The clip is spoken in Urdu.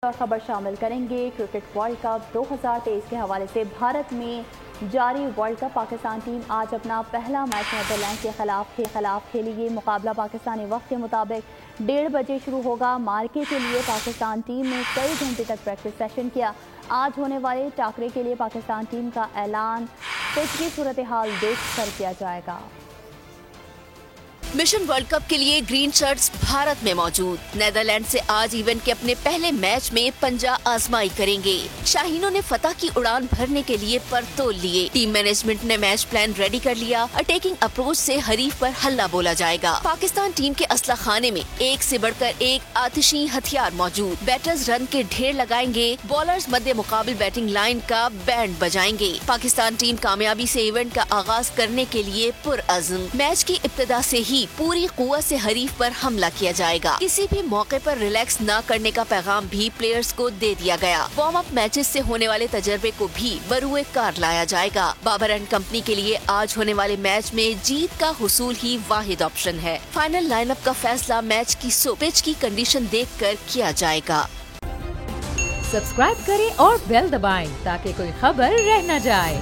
اور خبر شامل کریں گے کرکٹ ورلڈ کپ 2023 کے حوالے سے بھارت میں جاری ورلڈ کپ پاکستان ٹیم آج اپنا پہلا میچ نیدرلینڈ کے خلاف کھیلے گی۔ مقابلہ پاکستانی وقت کے مطابق 1:30 بجے شروع ہوگا۔ مارکے کے لیے پاکستان ٹیم نے کئی گھنٹے تک پریکٹس سیشن کیا۔ آج ہونے والے ٹاکرے کے لیے پاکستان ٹیم کا اعلان پچ کی صورتحال دیکھ کر کیا جائے گا۔ مشن ورلڈ کپ کے لیے گرین شرٹس بھارت میں موجود۔ نیدرلینڈ سے آج ایونٹ کے اپنے پہلے میچ میں پنجہ آزمائی کریں گے۔ شاہینوں نے فتح کی اڑان بھرنے کے لیے پر تول لیے۔ ٹیم مینجمنٹ نے میچ پلان ریڈی کر لیا۔ اٹیکنگ اپروچ سے حریف پر حلہ بولا جائے گا۔ پاکستان ٹیم کے اسلحہ خانے میں ایک سے بڑھ کر ایک آتشی ہتھیار موجود۔ بیٹرز رن کے ڈھیر لگائیں گے۔ بالرز مد مقابل بیٹنگ لائن کا بینڈ بجائیں گے۔ پاکستان ٹیم کامیابی سے ایونٹ کا آغاز کرنے کے لیے پرعزم۔ میچ کی ابتدا سے ہی پوری قوت سے حریف پر حملہ کیا جائے گا۔ کسی بھی موقع پر ریلیکس نہ کرنے کا پیغام بھی پلیئرز کو دے دیا گیا۔ وارم اپ میچز سے ہونے والے تجربے کو بھی بروئے کار لایا جائے گا۔ بابر اینڈ کمپنی کے لیے آج ہونے والے میچ میں جیت کا حصول ہی واحد آپشن ہے۔ فائنل لائن اپ کا فیصلہ میچ کی پچ کی کنڈیشن دیکھ کر کیا جائے گا۔ سبسکرائب کریں اور بیل دبائیں تاکہ کوئی خبر رہ نہ جائے۔